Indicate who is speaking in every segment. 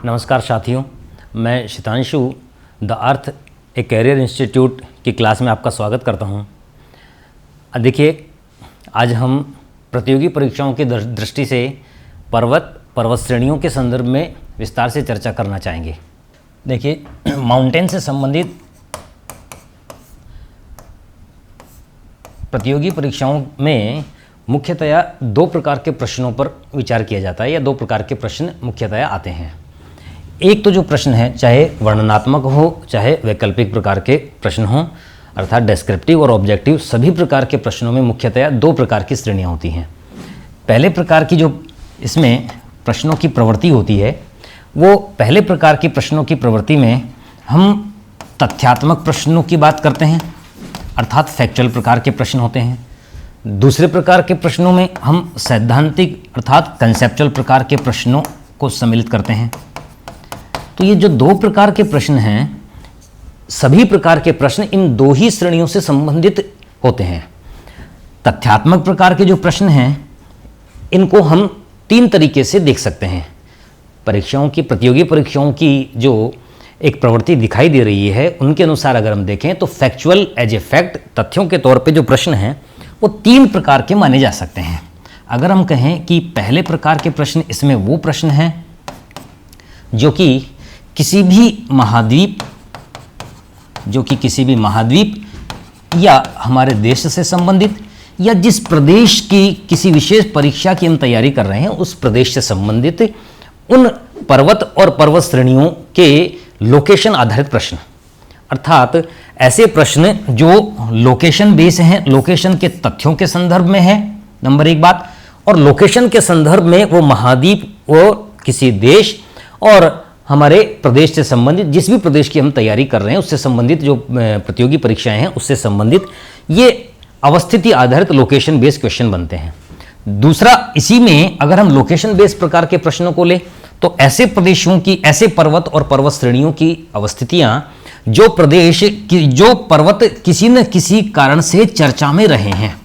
Speaker 1: नमस्कार साथियों, मैं Shitanshu the earth a career institute की क्लास में आपका स्वागत करता हूं। देखिए, आज हम प्रतियोगी परीक्षाओं की दृष्टि से पर्वत श्रेणियों के संदर्भ में विस्तार से चर्चा करना चाहेंगे। देखिए, माउंटेन से संबंधित प्रतियोगी परीक्षाओं में मुख्यतया दो प्रकार के प्रश्नों पर विचार किया जाता है या दो प्रकार के प्रश्न मुख्यतया आते हैं। एक तो जो प्रश्न है, चाहे वर्णनात्मक हो चाहे वैकल्पिक प्रकार के प्रश्न हो, अर्थात डेस्क्रिप्टिव और ऑब्जेक्टिव, सभी प्रकार के प्रश्नों में मुख्यतया दो प्रकार की श्रेणियाँ होती हैं। पहले प्रकार की जो इसमें प्रश्नों की प्रवृत्ति होती है, वो पहले प्रकार की प्रश्नों की प्रवृत्ति में हम तथ्यात्मक प्रश्नों की बात करते हैं, अर्थात फैक्चुअल प्रकार के प्रश्न होते हैं। दूसरे प्रकार के प्रश्नों में हम सैद्धांतिक अर्थात कंसेप्चुअल प्रकार के प्रश्नों को सम्मिलित करते हैं। तो ये जो दो प्रकार के प्रश्न हैं, सभी प्रकार के प्रश्न इन दो ही श्रेणियों से संबंधित होते हैं। तथ्यात्मक प्रकार के जो प्रश्न हैं, इनको हम तीन तरीके से देख सकते हैं। परीक्षाओं की, प्रतियोगी परीक्षाओं की जो एक प्रवृत्ति दिखाई दे रही है, उनके अनुसार अगर हम देखें तो फैक्चुअल एज ए फैक्ट, तथ्यों के तौर पे जो प्रश्न हैं वो तीन प्रकार के माने जा सकते हैं। अगर हम कहें कि पहले प्रकार के प्रश्न, इसमें वो प्रश्न हैं जो कि किसी भी महाद्वीप या हमारे देश से संबंधित या जिस प्रदेश की किसी विशेष परीक्षा की हम तैयारी कर रहे हैं उस प्रदेश से संबंधित उन पर्वत और पर्वत श्रेणियों के लोकेशन आधारित प्रश्न, अर्थात ऐसे प्रश्न जो लोकेशन बेस हैं, लोकेशन के तथ्यों के संदर्भ में है, नंबर एक बात, और लोकेशन के संदर्भ में वो महाद्वीप, वो किसी देश और हमारे प्रदेश से संबंधित, जिस भी प्रदेश की हम तैयारी कर रहे हैं उससे संबंधित जो प्रतियोगी परीक्षाएं हैं उससे संबंधित ये अवस्थिति आधारित लोकेशन बेस्ड क्वेश्चन बनते हैं। दूसरा, इसी में अगर हम लोकेशन बेस्ड प्रकार के प्रश्नों को लें तो ऐसे प्रदेशों की, ऐसे पर्वत और पर्वत श्रेणियों की अवस्थितियां जो प्रदेश की, जो पर्वत किसी न किसी कारण से चर्चा में रहे हैं।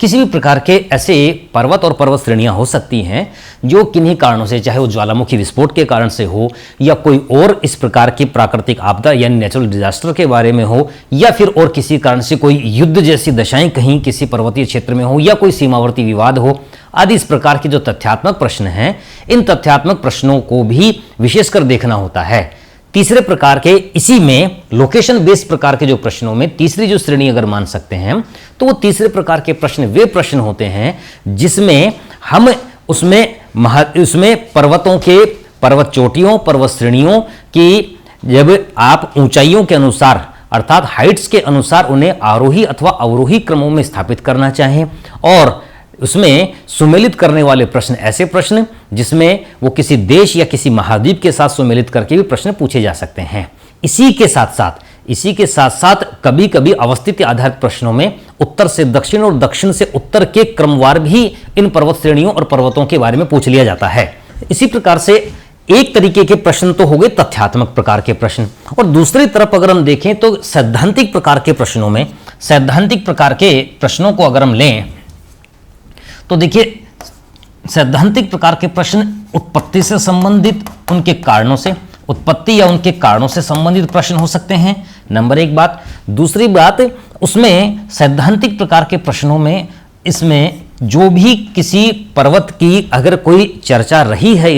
Speaker 1: किसी भी प्रकार के ऐसे पर्वत और पर्वत श्रेणियां हो सकती हैं जो किन्हीं कारणों से, चाहे वो ज्वालामुखी विस्फोट के कारण से हो या कोई और इस प्रकार की प्राकृतिक आपदा यानी नेचुरल डिजास्टर के बारे में हो, या फिर और किसी कारण से कोई युद्ध जैसी दशाएं कहीं किसी पर्वतीय क्षेत्र में हो या कोई सीमावर्ती विवाद हो आदि। इस प्रकार के जो तथ्यात्मक प्रश्न हैं, इन तथ्यात्मक प्रश्नों को भी विशेषकर देखना होता है। तीसरे प्रकार के, इसी में लोकेशन बेस्ड प्रकार के जो प्रश्नों में तीसरी जो श्रेणी अगर मान सकते हैं तो वो तीसरे प्रकार के प्रश्न वे प्रश्न होते हैं जिसमें हम उसमें पर्वतों के, पर्वत चोटियों, पर्वत श्रेणियों की जब आप ऊंचाइयों के अनुसार अर्थात हाइट्स के अनुसार उन्हें आरोही अथवा अवरोही क्रमों में स्थापित करना चाहें, और उसमें सुमेलित करने वाले प्रश्न ऐसे प्रश्न जिसमें वो किसी देश या किसी महाद्वीप के साथ सुमेलित करके भी प्रश्न पूछे जा सकते हैं। इसी के साथ साथ कभी कभी अवस्थिति आधारित प्रश्नों में उत्तर से दक्षिण और दक्षिण से उत्तर के क्रमवार भी इन पर्वत श्रेणियों और पर्वतों के बारे में पूछ लिया जाता है। इसी प्रकार से एक तरीके के प्रश्न तो हो गए तथ्यात्मक प्रकार के प्रश्न, और दूसरी तरफ अगर हम देखें तो सैद्धांतिक प्रकार के प्रश्नों में, सैद्धांतिक प्रकार के प्रश्नों को अगर हम लें तो देखिए, सैद्धांतिक प्रकार के प्रश्न उत्पत्ति से संबंधित, उनके कारणों से, उत्पत्ति या उनके कारणों से संबंधित प्रश्न हो सकते हैं, नंबर एक बात। दूसरी बात, उसमें सैद्धांतिक प्रकार के प्रश्नों में इसमें जो भी किसी पर्वत की अगर कोई चर्चा रही है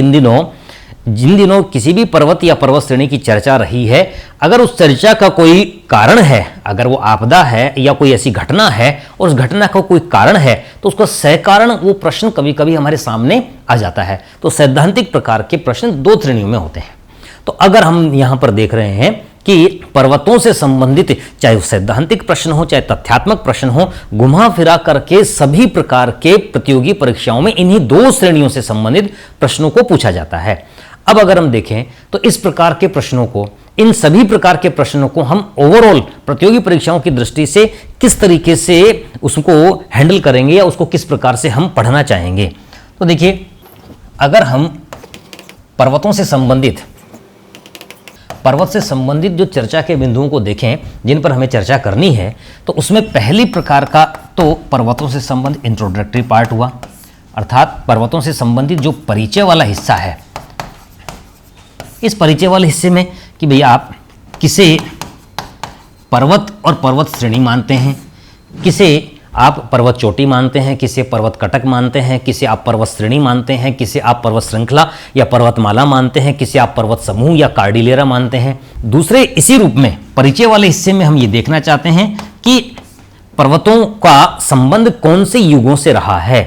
Speaker 1: जिन दिनों किसी भी पर्वत या पर्वत श्रेणी की चर्चा रही है, अगर उस चर्चा का कोई कारण है, अगर वो आपदा है या कोई ऐसी घटना है और उस घटना का कोई कारण है तो उसका सहकारण वो प्रश्न कभी कभी हमारे सामने आ जाता है। तो सैद्धांतिक प्रकार के प्रश्न दो श्रेणियों में होते हैं। तो अगर हम यहाँ पर देख रहे हैं कि पर्वतों से संबंधित चाहे वो सैद्धांतिक प्रश्न हो चाहे तथ्यात्मक प्रश्न हो, घुमा फिरा करके सभी प्रकार के प्रतियोगी परीक्षाओं में इन्हीं दो श्रेणियों से संबंधित प्रश्नों को पूछा जाता है। अब अगर हम देखें तो इस प्रकार के प्रश्नों को, इन सभी प्रकार के प्रश्नों को हम ओवरऑल प्रतियोगी परीक्षाओं की दृष्टि से किस तरीके से उसको हैंडल करेंगे या उसको किस प्रकार से हम पढ़ना चाहेंगे। तो देखिए, अगर हम पर्वत से संबंधित जो चर्चा के बिंदुओं को देखें जिन पर हमें चर्चा करनी है, तो उसमें पहली प्रकार का तो पर्वतों से संबंधित इंट्रोडक्टरी पार्ट हुआ, अर्थात पर्वतों से संबंधित जो परिचय वाला हिस्सा है इस परिचय वाले हिस्से में कि भैया आप किसे पर्वत और पर्वत श्रेणी मानते हैं, किसे आप पर्वत चोटी मानते हैं, किसे पर्वत कटक मानते हैं, किसे आप पर्वत श्रेणी मानते हैं, किसे आप पर्वत श्रृंखला या पर्वतमाला मानते हैं, किसे आप पर्वत समूह या कार्डिलेरा मानते हैं। दूसरे इसी रूप में परिचय वाले हिस्से में हम ये देखना चाहते हैं कि पर्वतों का संबंध कौन से युगों से रहा है।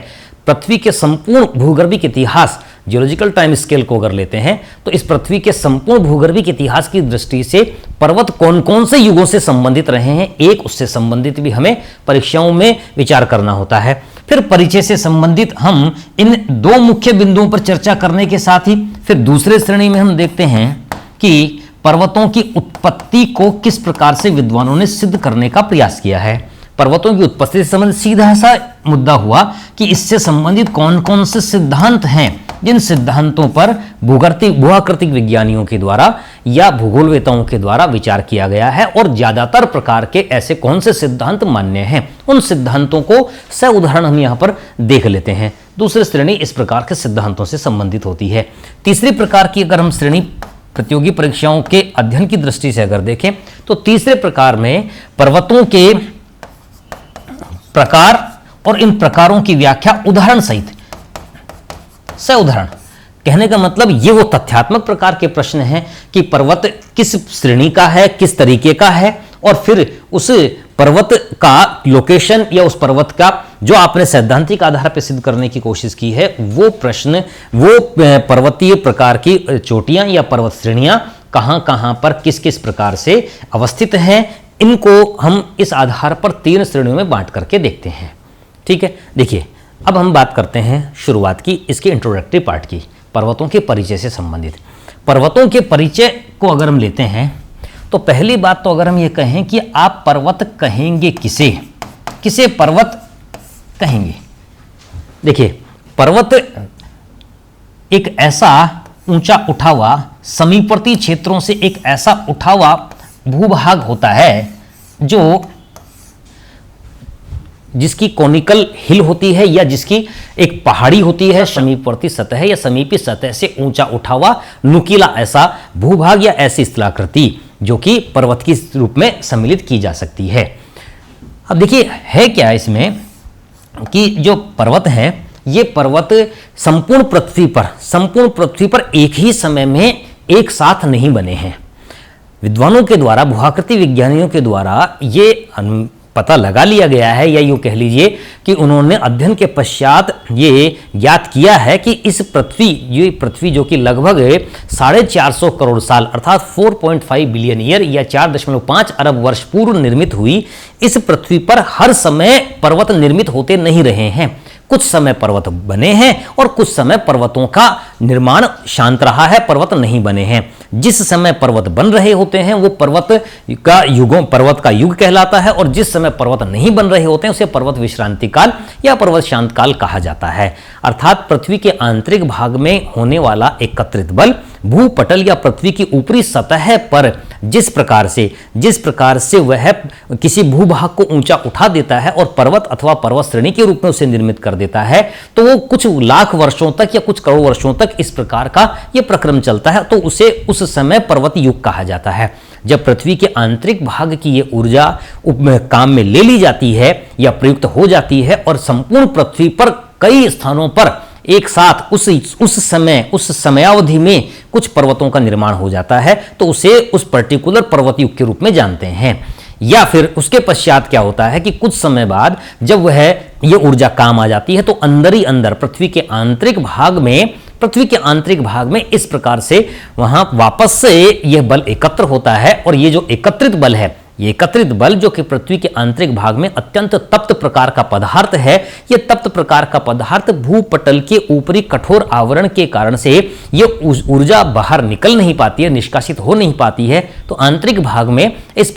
Speaker 1: पृथ्वी के संपूर्ण भूगर्भिक इतिहास, जियोलॉजिकल टाइम स्केल को अगर लेते हैं तो इस पृथ्वी के संपूर्ण भूगर्भिक इतिहास की दृष्टि से पर्वत कौन कौन से युगों से संबंधित रहे हैं, एक उससे संबंधित भी हमें परीक्षाओं में विचार करना होता है। फिर परिचय से संबंधित हम इन दो मुख्य बिंदुओं पर चर्चा करने के साथ ही फिर दूसरे श्रेणी में हम देखते हैं कि पर्वतों की उत्पत्ति को किस प्रकार से विद्वानों ने सिद्ध करने का प्रयास किया है। पर्वतों की उत्पत्ति से संबंधित सीधा सा मुद्दा हुआ कि इससे संबंधित कौन कौन से सिद्धांत हैं, जिन सिद्धांतों पर भूआकृतिक विज्ञानियों के द्वारा या भूगोलवेताओं के द्वारा विचार किया गया है और ज्यादातर प्रकार के ऐसे कौन से सिद्धांत मान्य हैं। उन सिद्धांतों को स उदाहरण हम यहाँ पर देख लेते हैं। दूसरी श्रेणी इस प्रकार के सिद्धांतों से संबंधित होती है। तीसरी प्रकार की अगर हम श्रेणी प्रतियोगी परीक्षाओं के अध्ययन की दृष्टि से अगर देखें तो तीसरे प्रकार में पर्वतों के प्रकार और इन प्रकारों की व्याख्या उदाहरण सहित, उदाहरण कहने का मतलब ये वो तथ्यात्मक प्रकार के प्रश्न हैं कि पर्वत किस श्रेणी का है, किस तरीके का है, और फिर उस पर्वत का लोकेशन या उस पर्वत का जो आपने सैद्धांतिक आधार पर सिद्ध करने की कोशिश की है वो प्रश्न, वो पर्वतीय प्रकार की चोटियां या पर्वत श्रेणियां कहां कहां पर किस किस प्रकार से अवस्थित हैं, इनको हम इस आधार पर 3 श्रेणियों में बांट करके देखते हैं। ठीक है, देखिए अब हम बात करते हैं शुरुआत की इसके इंट्रोडक्टरी पार्ट की, पर्वतों के परिचय से संबंधित। पर्वतों के परिचय को अगर हम लेते हैं तो पहली बात तो अगर हम ये कहें कि आप पर्वत कहेंगे किसे, किसे पर्वत कहेंगे। देखिए पर्वत एक ऐसा ऊंचा उठा हुआ समीपवर्ती क्षेत्रों से एक ऐसा उठा हुआ भूभाग होता है जो जिसकी कॉनिकल हिल होती है या जिसकी एक पहाड़ी होती है, समीपवर्ती सतह या समीपी सतह से ऊंचा उठा हुआ नुकीला ऐसा भूभाग या ऐसी स्थलाकृति जो कि पर्वत की रूप में सम्मिलित की जा सकती है। अब देखिए है क्या इसमें कि जो पर्वत है ये पर्वत संपूर्ण पृथ्वी पर एक ही समय में एक साथ नहीं बने हैं। विद्वानों के द्वारा, भूआकृति विज्ञानियों के द्वारा ये पता लगा लिया गया है, या यूं कह लीजिए कि उन्होंने अध्ययन के पश्चात ये ज्ञात किया है कि इस पृथ्वी जो कि लगभग 450 करोड़ साल अर्थात 4.5 बिलियन ईयर या 4.5 अरब वर्ष पूर्व निर्मित हुई इस पृथ्वी पर हर समय पर्वत निर्मित होते नहीं रहे हैं। कुछ समय पर्वत बने हैं और कुछ समय पर्वतों का निर्माण शांत रहा है, पर्वत नहीं बने हैं। जिस समय पर्वत बन रहे होते हैं वो पर्वत का युग कहलाता है, और जिस समय पर्वत नहीं बन रहे होते हैं उसे पर्वत विश्रांति काल या पर्वत शांत काल कहा जाता है। अर्थात पृथ्वी के आंतरिक भाग में होने वाला एकत्रित बल भूपटल या पृथ्वी की ऊपरी सतह पर जिस प्रकार से वह किसी भूभाग को ऊंचा उठा देता है और पर्वत अथवा पर्वत श्रेणी के रूप में उसे निर्मित कर देता है, तो वो कुछ लाख वर्षों तक या कुछ करोड़ वर्षों तक इस प्रकार का यह प्रक्रम चलता है, तो उसे उस समय पर्वत युग कहा जाता है। जब पृथ्वी के आंतरिक भाग की ये ऊर्जा काम में ले ली जाती है या प्रयुक्त हो जाती है और संपूर्ण पृथ्वी पर कई स्थानों पर एक साथ उस समयावधि में कुछ पर्वतों का निर्माण हो जाता है, तो उसे उस पर्टिकुलर पर्वत युग के रूप में जानते हैं। या फिर उसके पश्चात क्या होता है कि कुछ समय बाद जब ये ऊर्जा काम आ जाती है तो अंदर ही अंदर पृथ्वी के आंतरिक भाग में इस प्रकार से वहां वापस से यह बल एकत्र होता है, और ये जो एकत्रित बल है, ये एकत्रित बल जो कि पृथ्वी के आंतरिक भाग में अत्यंत तप्त प्रकार का पदार्थ है, ये तप्त प्रकार का पदार्थ भूपटल के ऊपरी कठोर आवरण के कारण से ये ऊर्जा बाहर निकल नहीं पाती है, निष्कासित हो नहीं पाती है, तो आंतरिक भाग में इस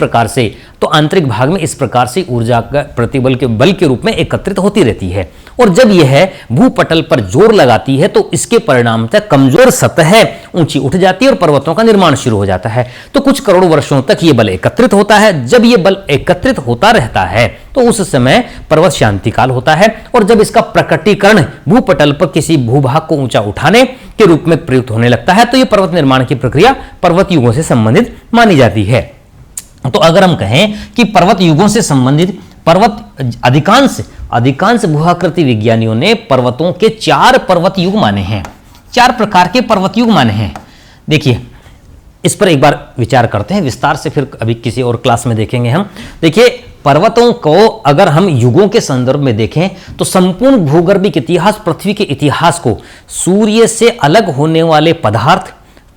Speaker 1: प्रकार से ऊर्जा का प्रतिबल के बल के रूप में एकत्रित होती रहती है। और जब यह भूपटल पर जोर लगाती है तो इसके परिणामतः कमजोर सतह ऊंची उठ जाती है और पर्वतों का निर्माण शुरू हो जाता है। तो कुछ करोड़ वर्षों तक ये बल एकत्रित होता है। जब ये बल एकत्रित होता रहता है तो उस समय पर्वत शांति काल होता है, और जब इसका प्रकटीकरण भूपटल पर किसी भूभाग को ऊंचा उठाने के रूप में प्रयुक्त होने लगता है तो यह पर्वत निर्माण की प्रक्रिया पर्वत युगों से संबंधित मानी जाती है। तो अगर हम कहें कि पर्वत युगों से संबंधित अधिकांश भूआकृति विज्ञानियों ने पर्वतों के 4 पर्वत युग माने हैं, 4 प्रकार के पर्वत युग माने हैं। देखिए, इस पर एक बार विचार करते हैं विस्तार से, फिर अभी किसी और क्लास में देखेंगे हम। देखिए, पर्वतों को अगर हम युगों के संदर्भ में देखें तो संपूर्ण भूगर्भिक इतिहास, पृथ्वी के इतिहास को सूर्य से अलग होने वाले पदार्थ,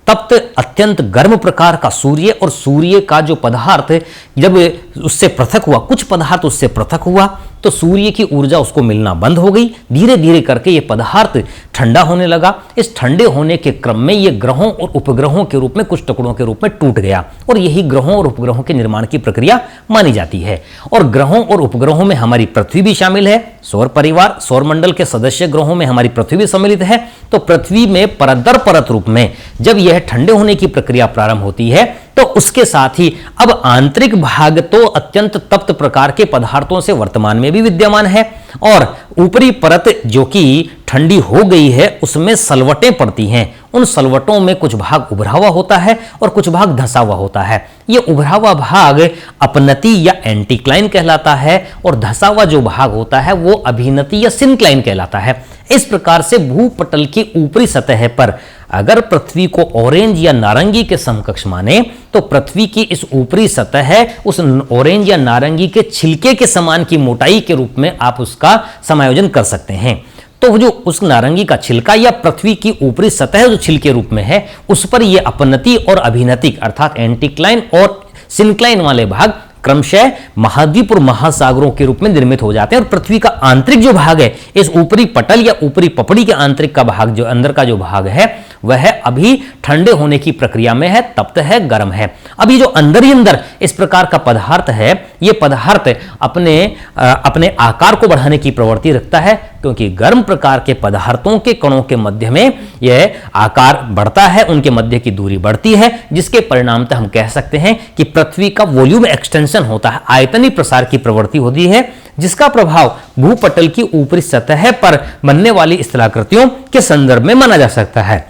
Speaker 1: तप्त अत्यंत गर्म प्रकार का सूर्य, और सूर्य का जो पदार्थ जब उससे पृथक हुआ, कुछ पदार्थ उससे पृथक हुआ तो सूर्य की ऊर्जा उसको मिलना बंद हो गई। धीरे धीरे करके ये पदार्थ ठंडा होने लगा। इस ठंडे होने के क्रम में ये ग्रहों और उपग्रहों के रूप में कुछ टुकड़ों के रूप में टूट गया, और यही ग्रहों और उपग्रहों के निर्माण की प्रक्रिया मानी जाती है। और ग्रहों और उपग्रहों में हमारी पृथ्वी भी शामिल है। सौर परिवार, सौर मंडल के सदस्य ग्रहों में हमारी पृथ्वी भी सम्मिलित है। तो पृथ्वी में परत दर परत रूप में जब यह ठंडे होने की प्रक्रिया प्रारंभ होती है तो उसके साथ ही अब आंतरिक भाग तो अत्यंत तप्त प्रकार के पदार्थों से वर्तमान में भी विद्यमान है, और ऊपरी परत जो कि ठंडी हो गई है उसमें सलवटें पड़ती हैं। उन सलवटों में कुछ भाग उभरा हुआ होता है और कुछ भाग धंसा हुआ होता है। ये उभरा हुआ भाग अपनति या एंटीक्लाइन कहलाता है, और धंसा हुआ जो भाग होता है वो अभिनति या सिंक्लाइन कहलाता है। इस प्रकार से भूपटल की ऊपरी सतह पर अगर पृथ्वी को ऑरेंज या नारंगी के समकक्ष माने तो पृथ्वी की इस ऊपरी सतह उस ऑरेंज या नारंगी के छिलके के समान की मोटाई के रूप में आप उसका समायोजन कर सकते हैं। तो जो उस नारंगी का छिलका या पृथ्वी की ऊपरी सतह जो छिलके रूप में है उस पर ये अपनति और अभिनतिक अर्थात एंटीक्लाइन और सिंक्लाइन वाले भाग क्रमशः महाद्वीप और महासागरों के रूप में निर्मित हो जाते हैं। और पृथ्वी का आंतरिक जो भाग है, इस ऊपरी पटल या ऊपरी पपड़ी के आंतरिक का भाग, जो अंदर का जो भाग है वह अभी ठंडे होने की प्रक्रिया में है, तप्त है, गर्म है। अभी जो अंदर ही अंदर इस प्रकार का पदार्थ है, यह पदार्थ अपने आकार को बढ़ाने की प्रवृत्ति रखता है, क्योंकि गर्म प्रकार के पदार्थों के कणों के मध्य में यह आकार बढ़ता है, उनके मध्य की दूरी बढ़ती है, जिसके परिणामतः हम कह सकते हैं कि पृथ्वी का वॉल्यूम एक्सटेंशन होता है, आयतनीय प्रसार की प्रवृत्ति होती है, जिसका प्रभाव भूपटल की ऊपरी सतह पर बनने वाली स्थलाकृतियों के संदर्भ में माना जा सकता है।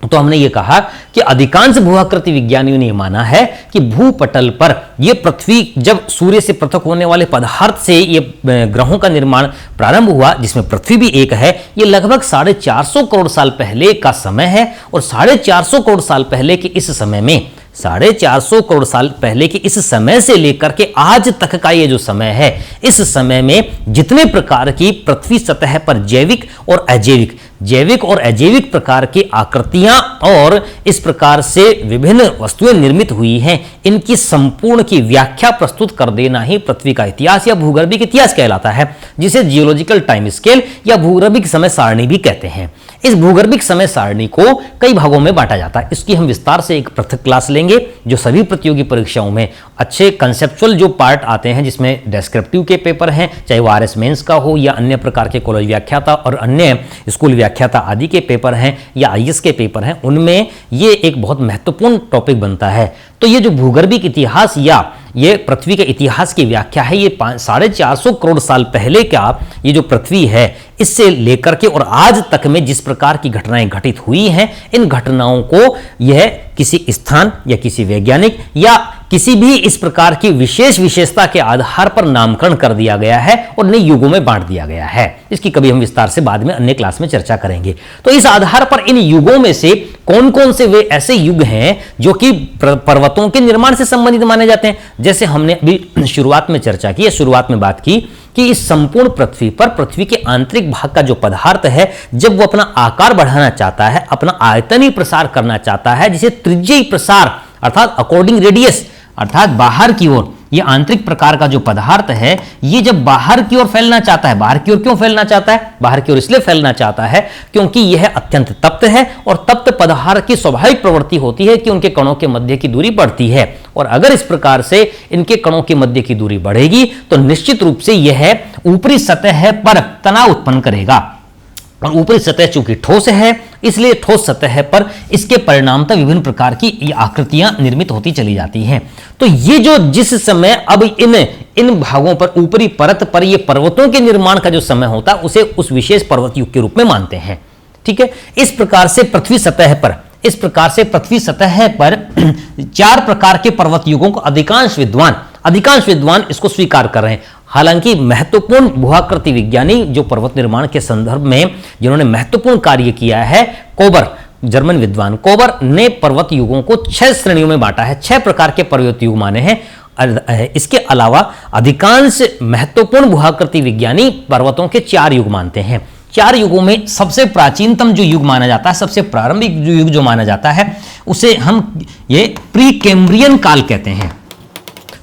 Speaker 1: तो हमने ये कहा कि अधिकांश भूआकृति विज्ञानियों ने माना है कि भूपटल पर यह पृथ्वी जब सूर्य से पृथक होने वाले पदार्थ से ये ग्रहों का निर्माण प्रारंभ हुआ, जिसमें पृथ्वी भी एक है, ये लगभग 450 करोड़ साल पहले का समय है। और 450 करोड़ साल पहले के इस समय में 450 करोड़ साल पहले के इस समय से लेकर के आज तक का ये जो समय है, इस समय में जितने प्रकार की पृथ्वी सतह पर जैविक और अजैविक प्रकार की आकृतियां और इस प्रकार से विभिन्न वस्तुएं निर्मित हुई हैं, इनकी संपूर्ण की व्याख्या प्रस्तुत कर देना ही पृथ्वी का इतिहास या भूगर्भिक इतिहास कहलाता है, जिसे जियोलॉजिकल टाइम स्केल या भूगर्भिक समय सारणी भी कहते हैं। इस भूगर्भिक समय सारणी को कई भागों में बांटा जाता है। इसकी हम विस्तार से एक पृथक क्लास लेंगे, जो सभी प्रतियोगी परीक्षाओं में अच्छे कंसेप्चुअल जो पार्ट आते हैं, जिसमें डेस्क्रिप्टिव के पेपर हैं, चाहे वो आरएस मेंस का हो या अन्य प्रकार के कॉलेज व्याख्याता और अन्य स्कूल व्याख्याता आदि के पेपर हैं या आईएएस के पेपर हैं, उनमें ये एक बहुत महत्वपूर्ण टॉपिक बनता है। तो ये जो भूगर्भिक इतिहास या ये पृथ्वी के इतिहास की व्याख्या है, ये 450 करोड़ साल पहले का ये जो पृथ्वी है, इससे लेकर के और आज तक में जिस प्रकार की घटनाएं घटित हुई हैं, इन घटनाओं को यह किसी स्थान या किसी वैज्ञानिक या किसी भी इस प्रकार की विशेषता के आधार पर नामकरण कर दिया गया है और नए युगों में बांट दिया गया है। इसकी कभी हम विस्तार से बाद में अन्य क्लास में चर्चा करेंगे। तो इस आधार पर इन युगों में से कौन कौन से वे ऐसे युग हैं जो कि पर्वतों के निर्माण से संबंधित माने जाते हैं। जैसे हमने अभी शुरुआत में चर्चा की, शुरुआत में बात की कि इस संपूर्ण पृथ्वी पर पृथ्वी के आंतरिक भाग का जो पदार्थ है, जब वो अपना आकार बढ़ाना चाहता है, अपना आयतनीय प्रसार करना चाहता है, जिसे त्रिज्यीय प्रसार अर्थात अकॉर्डिंग रेडियस अर्थात बाहर की ओर, ये आंतरिक प्रकार का जो पदार्थ है, ये जब बाहर की ओर फैलना चाहता है, बाहर की ओर क्यों फैलना चाहता है? बाहर की ओर इसलिए फैलना चाहता है क्योंकि यह अत्यंत तप्त है और तप्त पदार्थ की स्वाभाविक प्रवृत्ति होती है कि उनके कणों के मध्य की दूरी बढ़ती है। और अगर इस प्रकार से इनके कणों के मध्य की दूरी बढ़ेगी तो निश्चित रूप से यह ऊपरी सतह पर तनाव उत्पन्न करेगा। और ऊपरी सतह चूंकि ठोस है, इसलिए ठोस सतह पर इसके परिणामतः विभिन्न प्रकार की आकृतियां निर्मित होती चली जाती हैं। तो ये जो जिस समय अब इन भागों पर ऊपरी परत पर ये पर्वतों के निर्माण का जो समय होता है उसे उस विशेष पर्वत युग के रूप में मानते हैं। ठीक है, इस प्रकार से पृथ्वी सतह पर 4 प्रकार के पर्वत युगों को अधिकांश विद्वान इसको स्वीकार कर रहे हैं। हालांकि महत्वपूर्ण भूआकृति विज्ञानी जो पर्वत निर्माण के संदर्भ में जिन्होंने महत्वपूर्ण कार्य किया है, कोबर, जर्मन विद्वान कोबर ने पर्वत युगों को 6 श्रेणियों में बांटा है, 6 प्रकार के पर्वत युग माने हैं। इसके अलावा अधिकांश महत्वपूर्ण भूआकृति विज्ञानी पर्वतों के 4 युग मानते हैं। 4 युगों में सबसे प्राचीनतम जो युग माना जाता है, सबसे प्रारंभिक जो युग जो माना जाता है, उसे हम ये प्री कैम्ब्रियन काल कहते हैं।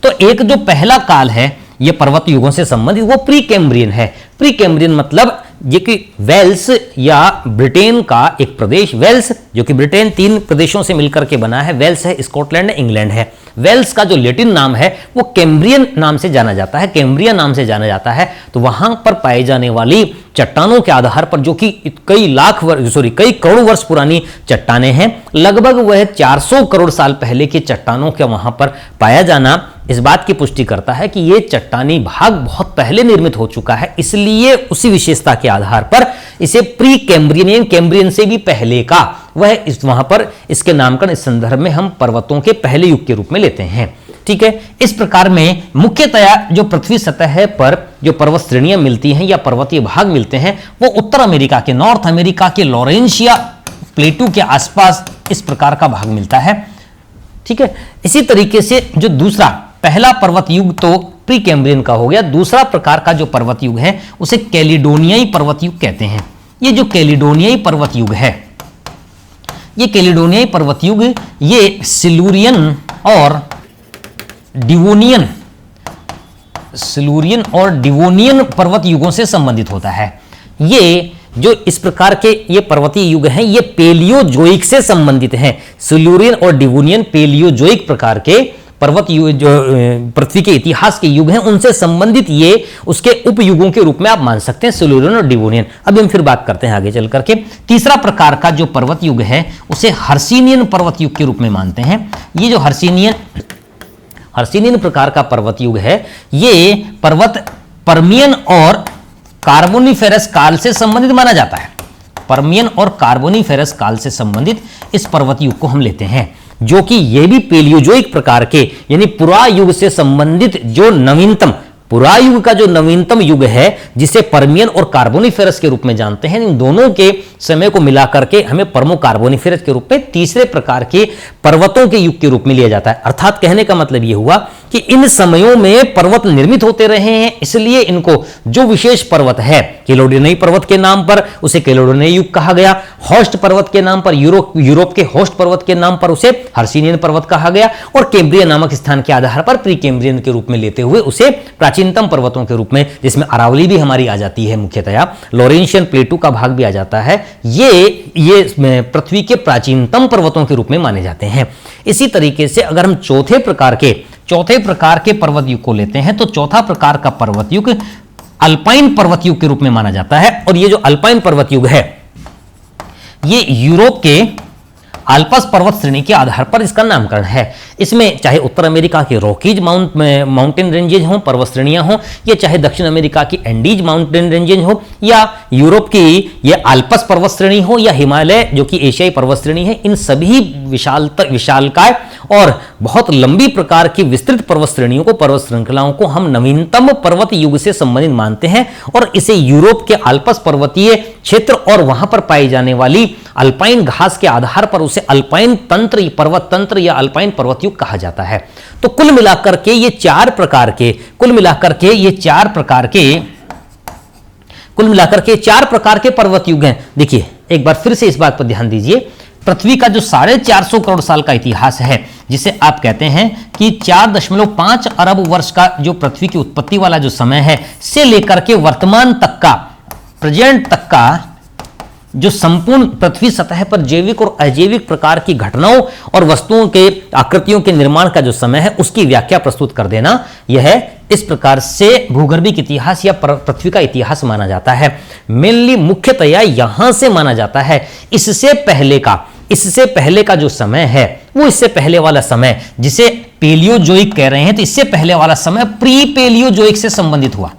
Speaker 1: तो एक जो पहला काल है ये पर्वत युगों से संबंधित, वो प्री कैम्ब्रियन है। प्री कैम्ब्रियन मतलब ये कि वेल्स या ब्रिटेन का एक प्रदेश, वेल्स जो कि ब्रिटेन 3 प्रदेशों से मिलकर के बना है, वेल्स है, स्कॉटलैंड है, इंग्लैंड है। वेल्स का जो लैटिन नाम है वो कैम्ब्रियन नाम से जाना जाता है, कैम्ब्रिया नाम से जाना जाता है। तो वहां पर पाई जाने वाली चट्टानों के आधार पर, जो कि कई करोड़ वर्ष पुरानी चट्टानें हैं, लगभग वह 400 करोड़ साल पहले की चट्टानों के वहां पर पाया जाना इस बात की पुष्टि करता है कि यह चट्टानी भाग बहुत पहले निर्मित हो चुका है। इसलिए उसी विशेषता के आधार पर इसे प्री कैम्ब्रियन, कैम्ब्रियन से भी पहले का वह वहां पर इसके नामकरण इस संदर्भ में हम पर्वतों के पहले युग के रूप में लेते हैं। ठीक है, इस प्रकार में मुख्यतया जो पृथ्वी सतह पर जो पर्वत श्रेणियां मिलती हैं या पर्वतीय भाग मिलते हैं वो उत्तर अमेरिका के, नॉर्थ अमेरिका के लॉरेंशिया प्लेटू के आसपास इस प्रकार का भाग मिलता है। ठीक है, इसी तरीके से जो दूसरा, पहला पर्वत युग तो प्री कैम्ब्रियन का हो गया, दूसरा प्रकार का जो पर्वत युग है उसे कैलिडोनियाई पर्वत युग कहते हैं। ये जो कैलिडोनियाई पर्वत युग है, ये कैलिडोनियाई पर्वत युग ये सिलूरियन और डिवोनियन पर्वत युगों से संबंधित होता है। ये जो इस प्रकार के ये पर्वतीय युग हैं ये पेलियोजोइक से संबंधित हैं। सिलूरियन और डिवोनियन पेलियोजोइक प्रकार के पर्वत युग जो पृथ्वी के इतिहास के युग हैं उनसे संबंधित ये उसके उपयुगों के रूप में आप मान सकते हैं, सिलूरियन और डिवोनियन। अब हम फिर बात करते हैं आगे चल करके। तीसरा प्रकार का जो पर्वत युग है उसे हर्सिनियन पर्वत युग के रूप में मानते हैं। ये जो हर्सिनियन प्रकार का पर्वत युग है ये पर्वत पर्मियन और कार्बोनिफेरस काल से संबंधित माना जाता है। पर्मियन और कार्बोनिफेरस काल से संबंधित इस पर्वत युग को हम लेते हैं, जो कि यह भी पेलियोजोइक प्रकार के यानी पुरायुग से संबंधित जो नवीनतम, पुरायुग का जो नवीनतम युग है जिसे पर्मियन और कार्बोनिफेरस के रूप में जानते हैं, इन दोनों के समय को मिलाकर के हमें पर्मो कार्बोनिफेरस के रूप में तीसरे प्रकार के पर्वतों के युग के रूप में लिया जाता है। अर्थात कहने का मतलब यह हुआ कि इन समयों में पर्वत निर्मित होते रहे हैं, इसलिए इनको जो विशेष पर्वत है कैलोडोनियाई पर्वत के नाम पर उसे कैलोडोनियाई युग कहा गया, होस्ट पर्वत के नाम पर यूरोप के होस्ट पर्वत के नाम पर उसे हर्सिनियन पर्वत कहा गया, और कैम्ब्रिया नामक स्थान के आधार पर प्री कैम्ब्रियन के रूप में लेते हुए उसे प्राचीनतम पर्वतों के रूप में, जिसमें अरावली भी हमारी आ जाती है, मुख्यतया लॉरेंशियन प्लेटू का भाग भी आ जाता है, ये पृथ्वी के प्राचीनतम पर्वतों के रूप में माने जाते हैं। इसी तरीके से अगर हम चौथे प्रकार के पर्वत युग को लेते हैं तो चौथा प्रकार का पर्वत युग अल्पाइन पर्वत युग के रूप में माना जाता है। और ये जो अल्पाइन पर्वत युग है ये यूरोप के आल्पस पर्वत श्रेणी के आधार पर इसका नामकरण है। इसमें चाहे उत्तर अमेरिका के रॉकीज माउंटेन रेंजेज हो, पर्वत श्रेणियां हो, या चाहे दक्षिण अमेरिका की एंडीज माउंटेन रेंजेज हो, या यूरोप की ये आल्पस पर्वत श्रेणी हो, या हिमालय जो कि एशियाई पर्वत श्रेणी है, इन सभी विशालकाय और बहुत लंबी प्रकार की विस्तृत पर्वत श्रेणियों को, पर्वत श्रृंखलाओं को हम नवीनतम पर्वत युग से संबंधित मानते हैं, और इसे यूरोप के आल्पस पर्वतीय क्षेत्र और वहां पर पाई जाने वाली अल्पाइन घास के आधार पर उसे अल्पाइन तंत्र, पर्वत तंत्र या अल्पाइन पर्वत युग कहा जाता है। तो कुल मिलाकर के ये चार प्रकार के पर्वत युग हैं। देखिए एक बार फिर से इस बात पर ध्यान दीजिए, पृथ्वी का जो 450 करोड़ साल का इतिहास है, जिसे आप कहते हैं कि 4.5 अरब वर्ष का जो पृथ्वी की उत्पत्ति वाला जो समय है, से लेकर के वर्तमान तक का, प्रेजेंट तक का जो संपूर्ण पृथ्वी सतह पर जैविक और अजैविक प्रकार की घटनाओं और वस्तुओं के आकृतियों के निर्माण का जो समय है उसकी व्याख्या प्रस्तुत कर देना, यह इस प्रकार से भूगर्भिक इतिहास या पृथ्वी का इतिहास माना जाता है। मेनली मुख्यतया यहां से माना जाता है। इससे पहले का जो समय है वो इससे पहले वाला समय जिसे पेलियोजोइक कह रहे हैं, तो इससे पहले वाला समय प्री पेलियोजोइक से संबंधित हुआ।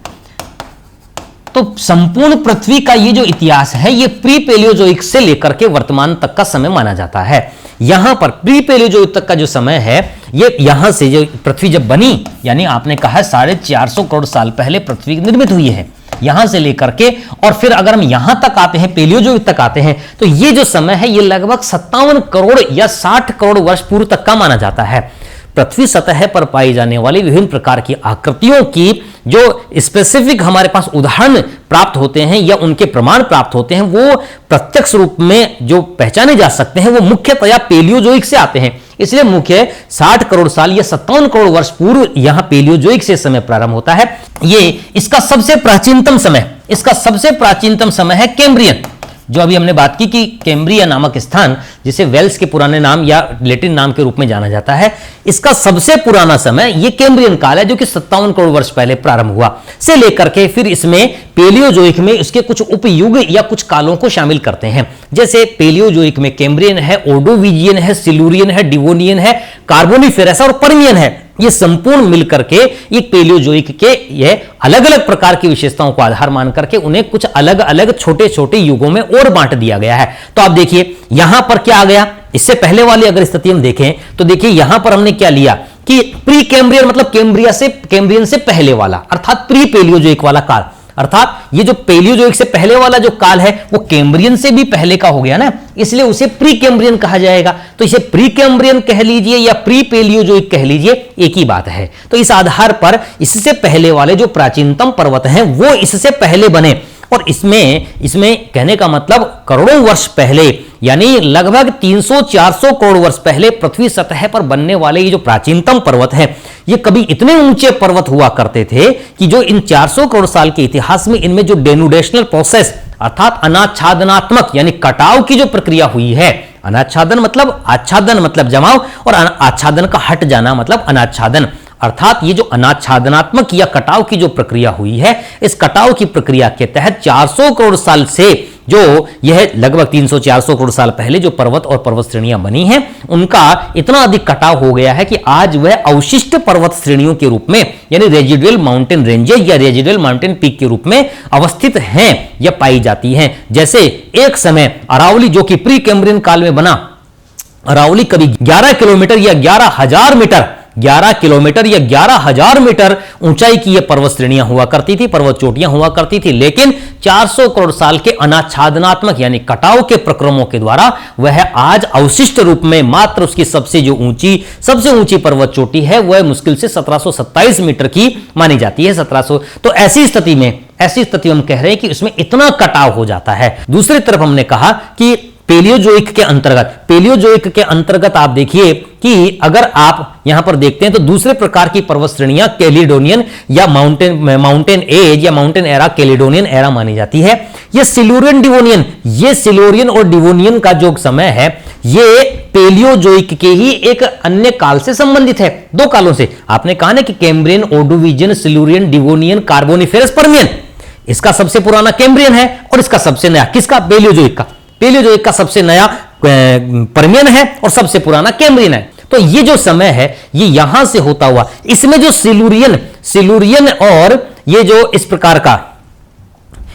Speaker 1: तो संपूर्ण पृथ्वी का ये जो इतिहास है ये प्री पेलियोजोइक से लेकर के वर्तमान तक का समय माना जाता है। यहां पर प्री पेलियोजोइक तक का जो समय है ये यहां से जो पृथ्वी जब बनी, यानी आपने कहा 450 करोड़ साल पहले पृथ्वी निर्मित हुई है, यहां से लेकर के, और फिर अगर हम यहां तक आते हैं, पेलियोजोइक तक आते हैं, तो ये जो समय है ये लगभग 57 करोड़ या 60 करोड़ वर्ष पूर्व तक का माना जाता है। पृथ्वी सतह पर पाई जाने वाली विभिन्न प्रकार की आकृतियों की जो स्पेसिफिक हमारे पास उदाहरण प्राप्त होते हैं या उनके प्रमाण प्राप्त होते हैं, वो प्रत्यक्ष रूप में जो पहचाने जा सकते हैं वो मुख्यतया पेलियोजोइक से आते हैं। इसलिए मुख्य 60 करोड़ साल या 57 करोड़ वर्ष पूर्व यहां पेलियोजोइक से समय प्रारंभ होता है। ये इसका सबसे प्राचीनतम समय है कैम्ब्रियन, जो अभी हमने बात की कि कैम्ब्रिया नामक स्थान जिसे वेल्स के पुराने नाम या लेटिन नाम के रूप में जाना जाता है, इसका सबसे पुराना समय ये कैम्ब्रियन काल है जो कि 57 करोड़ वर्ष पहले प्रारंभ हुआ, से लेकर के फिर इसमें पेलियोजोइक में इसके कुछ उपयुग या कुछ कालों को शामिल करते हैं। जैसे पेलियोजोइक में कैम्ब्रियन है, ओर्डोविजियन है, सिल्यूरियन है, डिवोनियन है, कार्बोनिफेरस और पर्मियन है। ये संपूर्ण मिलकर के एक पेलियोजोइक के ये अलग अलग प्रकार की विशेषताओं को आधार मान करके उन्हें कुछ अलग अलग छोटे छोटे युगों में और बांट दिया गया है। तो आप देखिए यहां पर क्या आ गया, इससे पहले वाली अगर स्थिति हम देखें तो देखिए यहां पर हमने क्या लिया कि प्री कैम्ब्रियन मतलब कैम्ब्रियन से पहले वाला, अर्थात प्री पेलियोजोइक वाला काल, अर्थात ये जो पेलियोजोइक से पहले वाला जो काल है वो कैम्ब्रियन से भी पहले का हो गया ना, इसलिए उसे प्री कैम्ब्रियन कहा जाएगा। तो इसे प्री कैम्ब्रियन कह लीजिए या प्री पेलियोजोइक कह लीजिए, एक ही बात है। तो इस आधार पर इससे पहले वाले जो प्राचीनतम पर्वत हैं वो इससे पहले बने, और इसमें कहने का मतलब करोड़ों वर्ष पहले यानी लगभग 300-400 करोड़ वर्ष पहले पृथ्वी सतह पर बनने वाले ये जो प्राचीनतम पर्वत है ये कभी इतने ऊंचे पर्वत हुआ करते थे कि जो इन 400 करोड़ साल के इतिहास में इनमें जो डेनुडेशनल प्रोसेस अर्थात अनाच्छादनात्मक यानी कटाव की जो प्रक्रिया हुई है, अनाच्छादन मतलब आच्छादन मतलब जमाव और आच्छादन का हट जाना मतलब अनाच्छादन, अर्थात ये जो अनाच्छादनात्मक या कटाव की जो प्रक्रिया हुई है, इस कटाव की प्रक्रिया के तहत 400 करोड़ साल से जो यह लगभग 300-400 करोड़ साल पहले जो पर्वत और पर्वत श्रेणियां बनी हैं उनका इतना अधिक कटाव हो गया है कि आज वह अवशिष्ट पर्वत श्रेणियों के रूप में यानी रेजिडुअल माउंटेन रेंजेज या रेजिडुअल माउंटेन पीक के रूप में अवस्थित हैं या पाई जाती हैं। जैसे एक समय अरावली जो कि प्री कैम्ब्रियन काल में बना, अरावली कभी 11 किलोमीटर या 11,000 मीटर 11 किलोमीटर या 11,000 मीटर ऊंचाई की यह पर्वत श्रेणियां हुआ करती थी, पर्वत चोटियां हुआ करती थी, लेकिन 400 करोड़ साल के अनाच्छादनात्मक यानी कटाव के प्रक्रमों के द्वारा वह आज अवशिष्ट रूप में मात्र उसकी सबसे ऊंची पर्वत चोटी है वह मुश्किल से 1727 मीटर की मानी जाती है। 1700। तो ऐसी स्थिति हम कह रहे हैं कि इसमें इतना कटाव हो जाता है। दूसरी तरफ हमने कहा कि पेलियोजोइक के अंतर्गत आप देखिए कि अगर आप यहां पर देखते हैं तो दूसरे प्रकार की पर्वत श्रेणियां कैलिडोनियन या माउंटेन एज या माउंटेन एरा कैलिडोनियन एरा मानी जाती है। ये सिल्यूरियन और डिवोनियन का जो समय है ये पेलियोजोइक के ही एक अन्य काल से संबंधित है। दो कालों से आपने कहा ना कि Cambrian, Ordovician, Silurian, Devonian, Carboniferous, Permian. इसका सबसे पुराना कैम्ब्रियन है और इसका सबसे नया किसका? पेलियोजोइक का सबसे नया पर्मियन है और सबसे पुराना कैम्ब्रियन है। तो ये जो समय है ये यहां से होता हुआ इसमें जो सिल्यूरियन और ये जो इस प्रकार का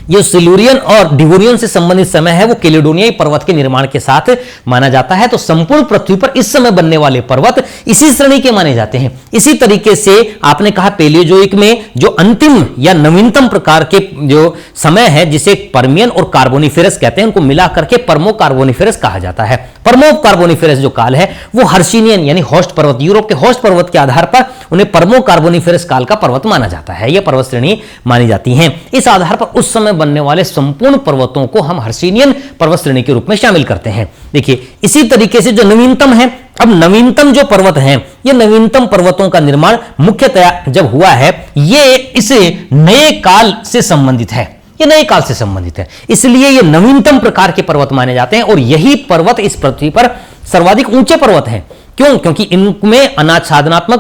Speaker 1: ये सिल्यूरियन और डिवोनियन से संबंधित समय है वो कैलिडोनियाई पर्वत के निर्माण के साथ माना जाता है। तो संपूर्ण पृथ्वी पर इस समय बनने वाले पर्वत इसी श्रेणी के माने जाते हैं। इसी तरीके से आपने कहा पेलियोजोइक में जो अंतिम या नवीनतम प्रकार के जो समय है जिसे पर्मियन और कार्बोनिफेरस कहते हैं उनको मिला करके पर्मो कार्बोनिफेरस कहा जाता है। पर्मो कार्बोनिफेरस जो काल है वो हर्षिनियन यानी होस्ट पर्वत, यूरोप के होस्ट पर्वत के आधार पर उन्हें पर्मो कार्बोनिफेरस काल का पर्वत माना जाता है, यह पर्वत श्रेणी मानी जाती है। इस आधार पर उस समय बनने वाले संपूर्ण पर्वतों को हम हर्षिनियन पर्वत श्रेणी के रूप में शामिल करते हैं। देखिए इसी तरीके से जो नवीनतम है, अब नवीनतम जो पर्वत हैं ये नवीनतम पर्वतों का निर्माण मुख्यतया जब हुआ है ये इस नए काल से संबंधित है। ये नए काल से संबंधित है, इसलिए ये नवीनतम प्रकार के पर्वत माने जाते हैं और यही पर्वत इस पृथ्वी पर सर्वाधिक ऊंचे पर्वत हैं। क्यों? क्योंकि इनमें अनाच्छादनात्मक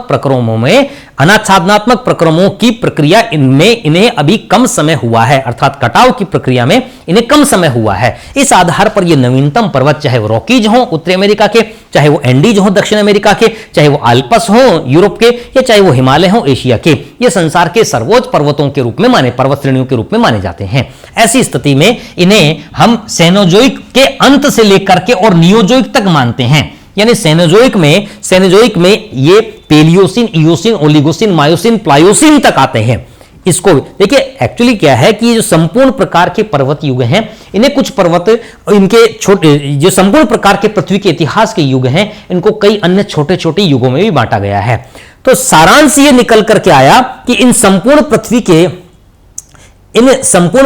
Speaker 1: प्रक्रमों की प्रक्रिया इन्हें अभी कम समय हुआ है, अर्थात कटाव की प्रक्रिया में इन्हें कम समय हुआ है। इस आधार पर ये नवीनतम पर्वत, चाहे वो रॉकीज हो उत्तरी अमेरिका के, चाहे वो एंडीज हो दक्षिण अमेरिका के, चाहे वो आल्पस हो यूरोप के, या चाहे वो हिमालय हो एशिया के, ये संसार के सर्वोच्च पर्वतों के रूप में पर्वत श्रेणियों के रूप में माने जाते हैं। ऐसी स्थिति में इन्हें हम सेनोजोइक के अंत से लेकर के और नियोजोइक तक मानते हैं। यानी सेनोजोइक में ये Palaeocene, eosin, Oligocene, myosin, Pliocene तक आते हैं। इसको देखिए, एक्चुअली क्या है कि ये जो संपूर्ण प्रकार के पर्वत युग हैं, इन्हें कुछ पर्वत इनके छोटे, जो संपूर्ण प्रकार के पृथ्वी के इतिहास के युग हैं, इनको कई अन्य छोटे छोटे युगों में भी बांटा गया है। तो सारांश ये निकल करके आया कि इन संपूर्ण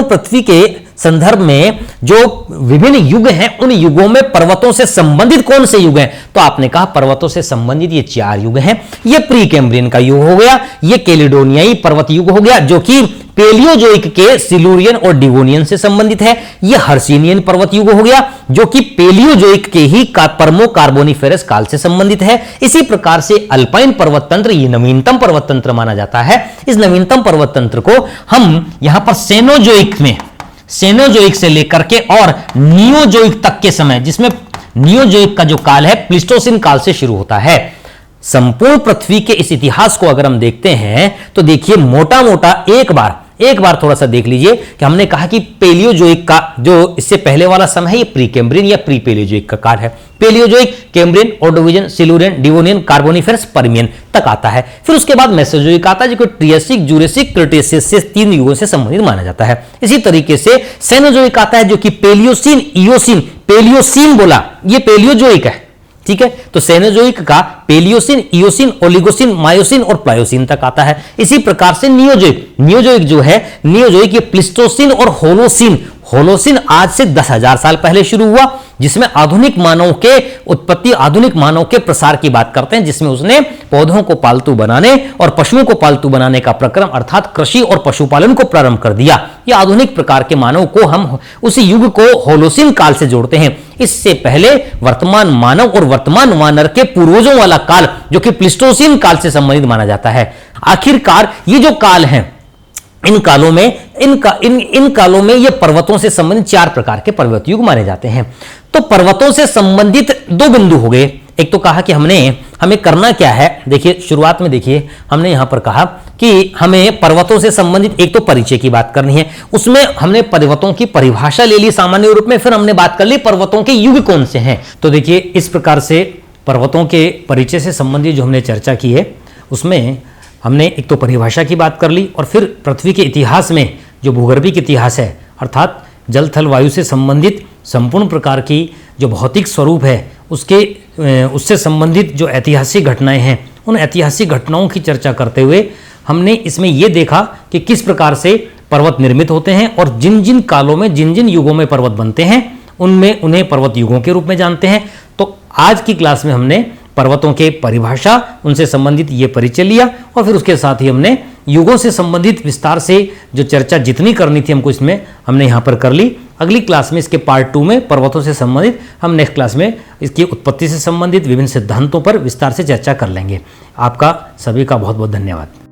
Speaker 1: पृथ्वी के संदर्भ में जो विभिन्न युग हैं, उन युगों में पर्वतों से संबंधित कौन से युग हैं? तो आपने कहा पर्वतों से संबंधित ये 4 युग हैं। ये प्री कैम्ब्रियन का युग हो गया, ये कैलेडोनियाई पर्वत युग हो गया जो कि पेलियोजोइक के सिलूरियन और डिवोनियन से संबंधित है। ये हर्सिनियन पर्वत युग हो गया जो कि पेलियोजोइक के ही पर्मो कार्बोनिफेरस काल से संबंधित है। इसी प्रकार से अल्पाइन पर्वत तंत्र, ये नवीनतम पर्वत तंत्र माना जाता है। इस नवीनतम पर्वत तंत्र को हम यहां पर सेनोजोइक से लेकर के और नियोजोइक तक के समय, जिसमें नियोजोइक का जो काल है प्लिस्टोसिन काल से शुरू होता है। संपूर्ण पृथ्वी के इस इतिहास को अगर हम देखते हैं तो देखिए, मोटा मोटा एक बार थोड़ा सा देख लीजिए कि हमने कहा कि पेलियोजोइक का जो इससे पहले वाला समय है, ये प्री कैम्ब्रियन या प्री पेलियोजोइक का काल है। Paleozoic, Cambrian, Ordovician, Silurian, Devonian, Carboniferous, Permian तक आता है। फिर उसके बाद मेसोजोइक आता है जो ट्रियासिक, जूरेसिक, क्रिटेशियस से 3 युगों से संबंधित माना जाता है। इसी तरीके से सेनोजोइक आता है जो कि पेलियोसिन, इयोसिन, पेलियोसिन बोला, ये पेलियोजोइक है, ठीक है। तो सेनोजोइक का पेलियोसिन, इयोसिन, ओलिगोसिन, मायोसिन और प्लायोसिन तक आता है। इसी प्रकार से नियोजोइक जो है, नियोजोइक ये प्लिस्टोसिन और होलोसिन आज से 10,000 साल पहले शुरू हुआ, जिसमें आधुनिक मानव के उत्पत्ति, आधुनिक मानव के प्रसार की बात करते हैं, जिसमें उसने पौधों को पालतू बनाने और पशुओं को पालतू बनाने का प्रक्रम अर्थात कृषि और पशुपालन को प्रारंभ कर दिया। ये आधुनिक प्रकार के मानव को हम उसी युग को होलोसिन काल से जोड़ते हैं। इससे पहले वर्तमान मानव और वर्तमान वानर के पूर्वजों वाला काल जो कि प्लिस्टोसिन काल से संबंधित माना जाता है। आखिरकार ये जो काल हैं, इन कालों में ये पर्वतों से संबंधित 4 प्रकार के पर्वत युग माने जाते हैं। तो पर्वतों से संबंधित 2 बिंदु हो गए। एक तो कहा कि हमें करना क्या है। देखिए, शुरुआत में देखिए हमने यहां पर कहा कि हमें पर्वतों से संबंधित एक तो परिचय की बात करनी है। उसमें हमने पर्वतों की परिभाषा ले ली सामान्य रूप में, फिर हमने बात कर ली पर्वतों के युग कौन से हैं। तो देखिए, इस प्रकार से पर्वतों के परिचय से संबंधित जो हमने चर्चा की है, उसमें हमने एक तो परिभाषा की बात कर ली और फिर पृथ्वी के इतिहास में जो भूगर्भिक इतिहास है, अर्थात जल थल वायु से संबंधित संपूर्ण प्रकार की जो भौतिक स्वरूप है, उससे संबंधित जो ऐतिहासिक घटनाएं हैं, उन ऐतिहासिक घटनाओं की चर्चा करते हुए हमने इसमें यह देखा कि किस प्रकार से पर्वत निर्मित होते हैं और जिन जिन कालों में, जिन जिन युगों में पर्वत बनते हैं, उनमें उन्हें पर्वत युगों के रूप में जानते हैं। तो आज की क्लास में हमने पर्वतों के परिभाषा, उनसे संबंधित ये परिचय लिया और फिर उसके साथ ही हमने युगों से संबंधित विस्तार से जो चर्चा जितनी करनी थी हमको, इसमें हमने यहाँ पर कर ली। अगली क्लास में इसके पार्ट 2 में पर्वतों से संबंधित हम नेक्स्ट क्लास में इसकी उत्पत्ति से संबंधित विभिन्न सिद्धांतों पर विस्तार से चर्चा कर लेंगे। आपका सभी का बहुत बहुत धन्यवाद।